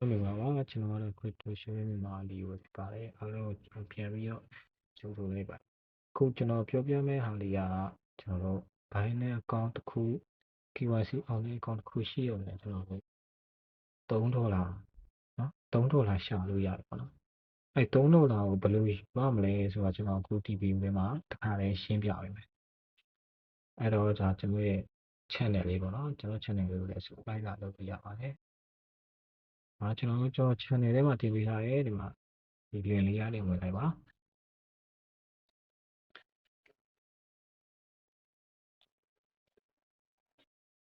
ဟုတ်ကဲ့ပါကျွန်တော်ကတော့ crypto sharing မြန်မာလီကိုပါတယ်အားလုံးကိုပြန်ပြီးတော့ကြိုဆိုလိုက်ပါခုကျွန်တော်ပြောပြမယ့်ဟာလေးကကျွန်တော်တို့ Binance account တစ်ခု KYC online account တစ်ခုရှိရတယ်ကျွန်တော်တို့$3နော်$3ရှာလို့ရတယ်ပေါ့နော်အဲ$3ကိုဘယ်လိုရမလဲဆိုတော့ကျွန်တော်အခု TV မှာတစ်ခါလေးရှင်းပြပေးမယ်အဲ့တော့ကျွန်တော်ရဲ့ channel လေးပေါ့နော်ကျွန်တော် channel လေးကိုလည်း subscribe လုပ်လို့ရပါတယ်ကျွန်တော် channel ထဲမှာတင်ပေးထားတယ်ဒီမှာဒီ link လေးကနေဝင်လိုက်ပါ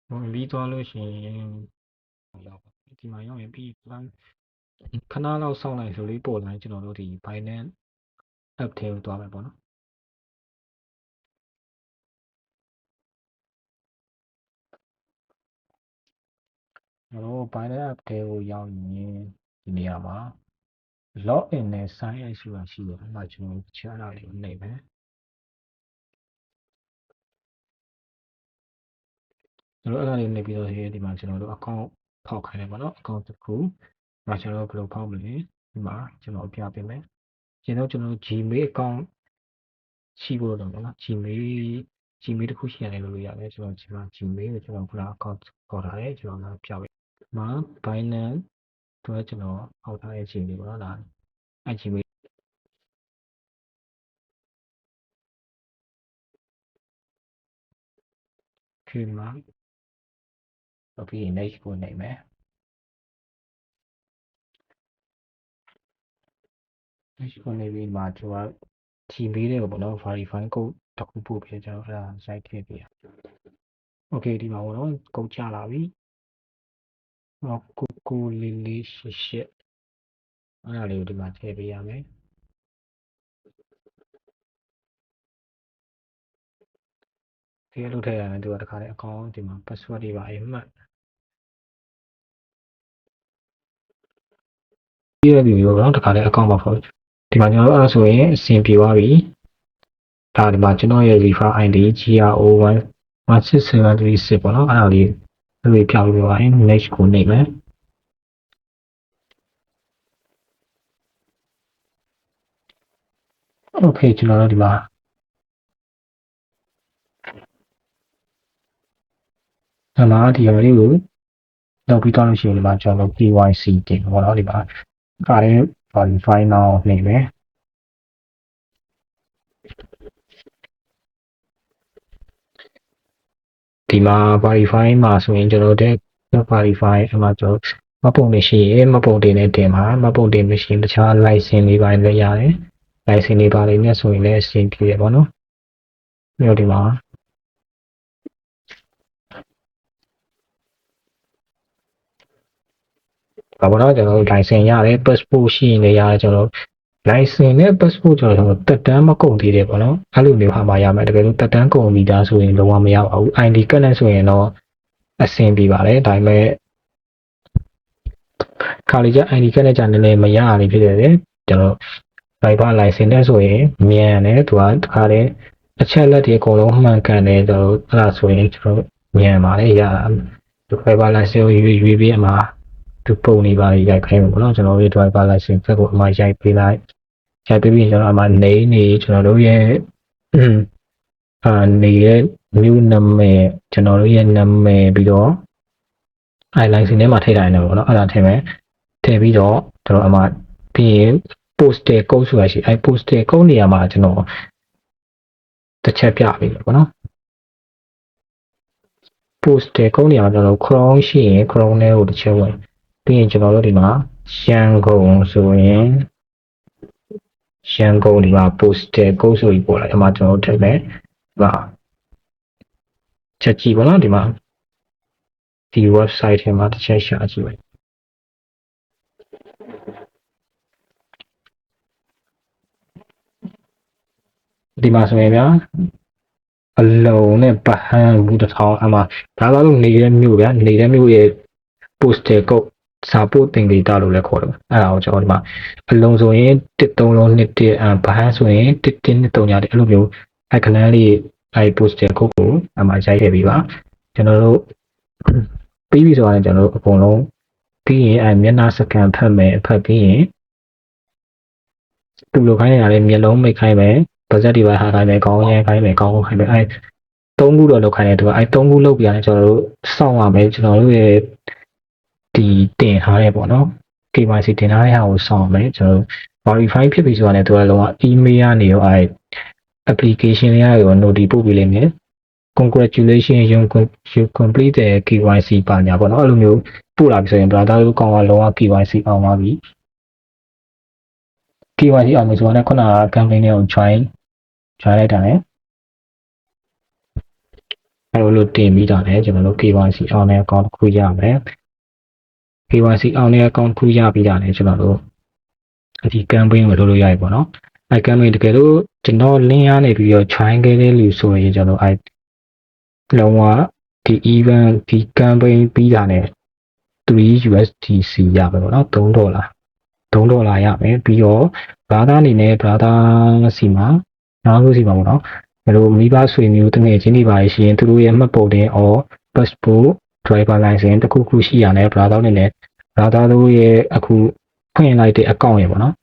ဝင်ပြီးသွားလို့ရှိရင်ရောက်ပါဒီမှာရောက်ရင်ပြီးခဏလောက်စောင့်လိုက်ဆိုလေးပေါ်လာရင်ကျွန်တော်တို့ဒီ Binance app ထဲကိုသွားမယ်ပေါ့နော်ကျွန်တော် Binance app ထဲကိုရောက်ရင်ဒီနေရာမှာ log in နဲ့ sign in ဆိုတာရှိတယ်အဲ့မှာကျွန်တော်ချမ်းလာလေးကိုနှိပ်မယ်ကျွန်တော်အဲ့ဒါလေးနှိပ်ပြီးတော့ဒီမှာကျွန်တော်တို့ account ဖောက်ခိုင်းတယ်ပေါ့နော် account တစ်ခုဒါကျွန်တော်ဘယ်လိုဖောက်မလဲဒီမှာကျွန်တော်ပြပေးမယ်ကျွန်တော် Gmail account ရှိဖို့တော့ပေါ့နော် Gmail တစ်ခုရှိရတယ်လို့ရတယ်ကျွန်တော်ဒီမှာ Gmail ကိုကျွန်တော်ခုန account ခေါ်ထားတယ်ကျွန်တော်ပြပေးမှာ Binance တို့ကျွန်တော်ဟောက်ထားတဲ့ Gmail ပေါ့နော်ဒါအဲ့ Gmail ဒီမှာပြီးရင် next ကိုနေမယ် next ကိုနေပြီးမှကျွန်တော် Gmail တွေကိုပေါ့နော် verify code တစ်ခုပို့ပြီးကျွန်တော်အဲ့ဒါ site ထည့်ပေးရ Okay ဒီမှာပေါ့နော် code ချလာပြီကိုလေးလေးရှစ်အဲ့ဒါလေးကိုဒီမှာထည့်ပေးရမယ်ဒီလိုထည့်ရတယ်သူကတခါလေ account ဒီမှာ password တွေပါမှတ်ဒီရပြီရောတခါလေ account ပါဖို့ဒီမှာကျွန်တော်အဲ့ဆိုရင်အဆင်ပြေသွားပြီဒါဒီမှာကျွန်တော်ရဲ့ refer ID GRO1 16736ပေါ့နော်အဲ့ဒါလေးပြပြီးပါရင် next ကိုနေမယ်โอเคကျွန်တော်တို့ဒီမှာဒီဟာလေးကိုလောက်ပြီးတော့လို့ရှိရင်ဒီမှာကျွန်တော် KYC တင်ပေါ့နော်ဒီမှာခါလေး verify now နေမယ်ဒီမှာ verify မှာဆိုရင်ကျွန်တော်တို့ verify အမှကျွန်တော်မပုံနေရှိရင်မပုံတင်နဲ့တင်ပါမပုံတင်မရှိရင်တခြား license လေးပိုင်းလည်းရတယ် license လေးပါလေးနဲ့ဆိုရင်လည်းအဆင်ပြေပေါ့နော်ပြီးတော့ဒီမှာဘာပေါ့နော်ကျွန်တော်တို့ license ရတယ် passport ရှိရင်လည်းရတယ်ကျွန်တော် license နဲ့ passport ကျွန်တော်တက်တန်းမကုန်သေးတယ်ပေါ့နော်အဲ့လိုမျိုးဟာမှရမယ်တကယ်လို့တက်တန်းကုန်ပြီသားဆိုရင်လုံးဝမရပါဘူး ID ကတ်နဲ့ဆိုရင်တော့အဆင်ပြေပါတယ်ဒါပေမဲ့ခါလေးကျ ID ကတ်နဲ့ကြာနည်းနည်းမရရလေးဖြစ်တယ်ကျွန်တော် driver license နဲ့ဆိုရင်မြန်တယ်သူကတခါလေးအချက်လက်တွေအကုန်လုံးမှန်ကန်တယ်ကျွန်တော်အဲ့ဒါဆိုရင်ကျွန်တော်မြန်ပါတယ်ရတာ driver license ကိုရွေးပြီးအမှာသူပုံနေပါရိုက်ခိုင်းမှာပေါ့နော်ကျွန်တော်တို့ driver license ဖက်ကိုအမှာရိုက်ပေးလိုက်ရိုက်ပေးပြီးကျွန်တော်အမှာနေကျွန်တော်တို့ရဲ့နေတဲ့မြို့နာမည်ကျွန်တော်တို့ရဲ့နာမည်ပြီးတော့license ထဲမှာထည့်ထားတယ်ပေါ့နော်အဲ့ဒါထည့်မယ်ထည့်ပြီးတော့ကျွန်တော်အမှာပြီးရင် postal code ဆိုတာရှိအဲ့ postal code နေရာမှာကျွန်တော်တစ်ချက်ပြပေးမယ်ပေါ့နော် postal code နေရာမှာကျွန်တော် Chrome ရှိရင် Chrome ထဲကိုတစ်ချက်ဝင်ပြီးရင်ကျွန်တော်တို့ဒီမှာရန်ကုန်ဆိုရင်ရန်ကုန်ဒီမှာ postal code ဆိုပြီးပေါ်လာဒီမှာကျွန်တော်တို့ထည့်မယ်ဒီမှာချက်ကြည့်ပါနော်ဒီမှာဒီ website ထဲမှာတစ်ချက်ရှာကြည့်ပါဒီမှာဆိုရင်ဗျာအလုံးနဲ့ပဟန်းဘူးတစ်ထောင်အမှဒါသာလို့နေတဲ့မြို့ဗျာနေတဲ့မြို့ရဲ့ postal code စာပို့တင်ဒေတာလို့လည်းခေါ်တယ်အဲ့ဒါကိုကျွန်တော်ဒီမှာအလုံးဆိုရင်13လုံး21ဗဟန်းဆိုရင်1123ညတဲ့အဲ့လိုမျိုးအခဏလေးအဲ့ postal code ကိုအမှရိုက်ခဲ့ပြီးပါကျွန်တော်တို့ပြီးပြီဆိုရင်ကျွန်တော်တို့အကုန်လုံး ပြီးရင်မျက်နှာစကန်ဖတ်မယ်ဖတ်ပြီးရင်သူ့လိုခိုင်းနေတာလေမျက်လုံးမိတ်ခိုင်းမယ်ပါဇက်တွေပါဟာခိုင်းမယ်ခေါင်းရမ်းခိုင်းမယ်ခေါင်းခိုင်းမယ်သုံးခုတော့လောက်ခိုင်းတယ်သူကသုံးခုလောက်ပြရတယ်ကျွန်တော်တို့စောင့်ရမယ်ကျွန်တော်တို့ရဲ့ဒီတင်ထားတယ်ပေါ့နော် KYC တင်ထားတဲ့ဟာကိုစောင့်မယ်ကျွန်တော်တို့ verify ဖြစ်ပြီဆိုတာနဲ့သူကလုံးဝ email ကနေရောapplication ရရော notice ပို့ပေးလိမ့်မယ် congratulations you complete the KYC ပါညာပေါ့နော်အဲ့လိုမျိုးပို့လာပြီဆိုရင် brother တို့ကောင်ကလုံးဝ KYC အောင်ပါပြီ KYC အောင်ပြီဆိုတော့ခုနက campaign တွေကို join လိုက်တာ ਨੇ အဲ့လိုတင်ပြီးတာ ਨੇ ကျွန်တော်တို့ KYC အောင်တဲ့ account တစ်ခုရမယ် KYC အောင်တဲ့ account တစ်ခုရပြီးတာ ਨੇ ကျွန်တော်တို့ဒီ campaign ကိုလုပ်လို့ရပြီပေါ့နော်အဲ့ campaign တကယ်လို့ကျွန်တော် link ရနေပြီးတော့ join ခဲ့တဲ့လူဆိုရင်ကျွန်တော်လုံးဝဒီ event ဒီ campaign ပြီးတာ ਨੇ 3 USDC ရမယ်ပေါ့နော်$3ရမယ်ပြီးတော့ brother အနေနဲ့ brother စီမှာနောက်လို့စီမှာပေါ့နော်ဘယ်လိုမိဘဆွေမျိုးတငယ်ချင်းတွေပါရှိရင်သူတို့ရဲ့မှတ်ပုံတင် or passport driver license တခုခုရှိရတဲ့ brother အနေနဲ့ brother တို့ရဲ့အခုဖွင့်လိုက်တဲ့ account ရပေါ့နော်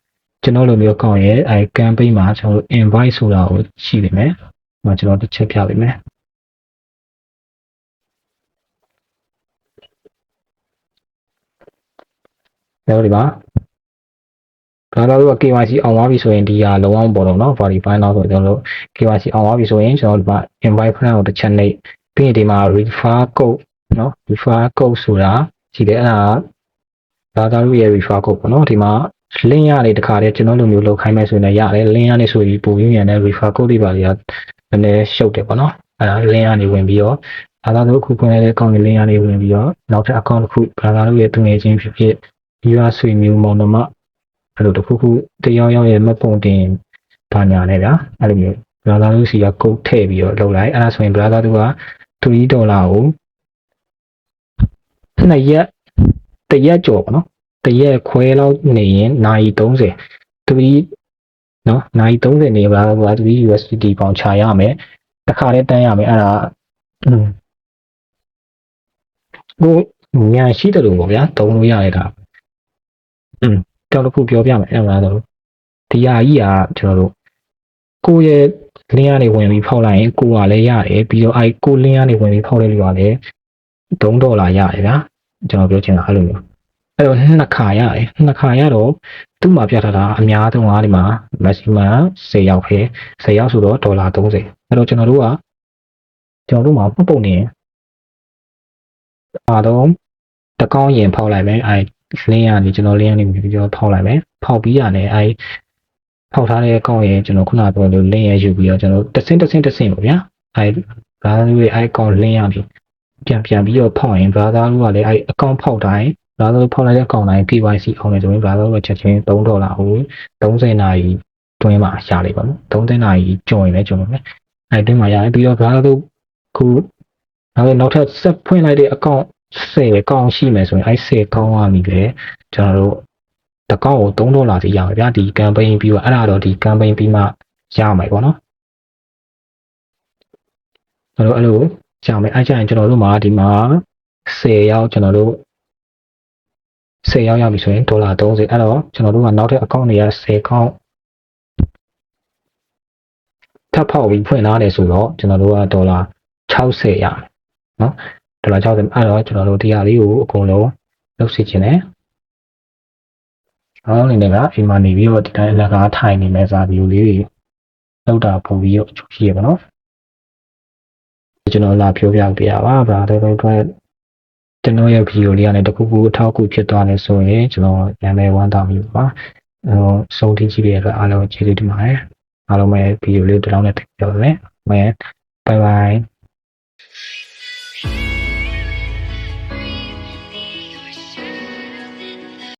ကျွန်တော်လိုမျိုး account ရဲ့အဲ campaign မှာကျွန်တော် invite ဆိုတာကိုရှိနေမယ်။ကျွန်တော်တစ်ချက်ပြပေးမယ်။ဒါဒီပါဒါတော့ KYC အောင်သွားပြီဆိုရင်ဒီဟာလုံးဝပေါ်တော့เนาะ verify နောက်ဆိုကျွန်တော်တို့ KYC အောင်သွားပြီဆိုရင်ကျွန်တော်တို့ invite friend ကိုတစ်ချက်နှိပ်ပြီးရင်ဒီမှာ refer code เนาะ refer code ဆိုတာရှိတယ်အဲ့ဒါဒါတို့ရဲ့ refer code ပေါ့เนาะဒီမှာ link ရနေတခါတည်းကျွန်တော်တို့မျိုးလောက်ခိုင်းမယ်ဆိုရင်ရတယ် link ရနေဆိုပြီးပို့ပြီးမြန်တဲ့ refer code တွေပါတွေကနည်းနည်းရှုပ်တယ်ပေါ့เนาะအဲ့ဒါ link ရနေဝင်ပြီးတော့ဒါတို့အခုဖွင့်လိုက်တဲ့ account လေး link ရနေဝင်ပြီးတော့နောက်ထပ် account တစ်ခုဒါတို့ရဲ့သူငယ်ချင်းဖြစ်ဖြစ်ဒီဟာဆွေမျိုးမောင်နှမအဲ့လိုတစ်ခုခုတယောက်ရဲ့မှတ်ပုံတင်ဘာညာနဲ့ဗျာအဲ့လိုမျိုး brother တို့စီက code ထည့်ပြီးတော့လုပ်လိုက်အဲ့ဒါဆိုရင် brother တို့က$3ကိုတရက်ကျော်ပေါ့နော်တရက်ခွဲလောက်နေရင်နိုင်30နော်နိုင်30နေ brother တို့က$3 USDT ပေါင်ချရမယ်တစ်ခါတည်းတန်းရမယ်အဲ့ဒါဟိုညာရှိတယ်လို့ပေါ့ဗျာတုံးလို့ရတဲ့ဒါကြောက်တစ်ခုပြောပြမယ်အဲ့ဒါတော့ဒီဟာကြီးကကျွန်တော်တို့ကိုယ့်ရဲ့ link ကနေဝင်ပြီးဖောက်လိုက်ရင်ကိုယ်ကလည်းရတယ်ပြီးတော့ကို link ကနေဝင်ပြီးဖောက်တဲ့လူကလည်း$3ရတယ်ဗျာကျွန်တော်ပြောချင်တာအဲ့လိုမျိုးအဲ့တော့နှစ်ခါရတယ်နှစ်ခါရတော့သူ့မှာပြထားတာအများဆုံးကဒီမှာ maximum 10ယောက်ပဲ10ယောက်ဆိုတော့$30အဲ့တော့ကျွန်တော်တို့မှာမှတ်ပုံနေအားလုံးတကောင်းရင်ဖောက်လိုက်မယ်link ကနေကျွန်တော် link ကနေပြီးတော့ဖောက်လိုက်မယ်ဖောက်ပြီးရတယ်ဖောက်ထားတဲ့အကောင့်ရဲ့ကျွန်တော်ခုနပြောလို့ link ရယူပြီးတော့ကျွန်တော်တဆင့်ပေါ့ဗျာbrother တို့ရဲ့ account link ရပြီပြန်ပြီးတော့ဖောက်ရင် brother တို့ကလည်းaccount ဖောက်တိုင်း brother တို့ဖောက်လိုက်တဲ့ account တိုင်း KYC အောင်တယ်ဆိုရင် brother တို့ချက်ချင်း$3ကို30နာရီတွင်းမှာရလိမ့်ပါမယ်30နာရီကျော်ရင်လည်းကျော်ပါမယ်တွင်းမှာရတယ်ပြီးတော့ brother တို့ခုနောက်ထပ်ဆက်ဖွင့်လိုက်တဲ့ account 10ကောင်ရှိမယ်ဆိုရင်10ကောင်ကနေပဲကျွန်တော်တို့တကောက်ကို$3စီရမယ်ဗျာဒီ campaign ပြီးတော့အဲ့ဒါတော့ဒီ campaign ပြီးမှရမယ်ပေါ့နော်အဲ့လိုရမယ်အဲ့ကျရင်ကျွန်တော်တို့မှာဒီမှာ10ရောက်ကျွန်တော်တို့10ရောက်ရပြီဆိုရင်$30အဲ့တော့ကျွန်တော်တို့ကနောက်ထပ် account တွေက10ကောင်ထပ်ဖောက်ပြီးဖွင့်ထားတယ်ဆိုတော့ကျွန်တော်တို့က$60ရမယ်နော်$60အဲ့တော့ကျွန်တော်တို့ဒီဟာလေးကိုအကုန်လုံးလုပ်စီခြင်းနဲ့အားလုံးနေကအိမ်မှာနေပြီးတော့ဒီတိုင်းအလကားထိုင်နေမဲ့စာဗီဒီယိုလေးတွေလောက်တာပုံပြီးတော့အကျိုးရှိရပါတော့ကျွန်တော်လာပြောပြပေးရပါဗျာတော်တော်ကျွန်တော်ရဲ့ဗီဒီယိုလေးကနေတခုခုအထောက်အကူဖြစ်သွားလဲဆိုရင်ကျွန်တော်နာမည်ဝမ်းတောင်းပြီးပါစုံထင်းကြည့်ရတဲ့အားလုံးကျေးဇူးတင်ပါတယ်အားလုံးပဲဗီဒီယိုလေးတစ်လုံးနဲ့ပြောပါမယ်ဘိုင်ဘိုင်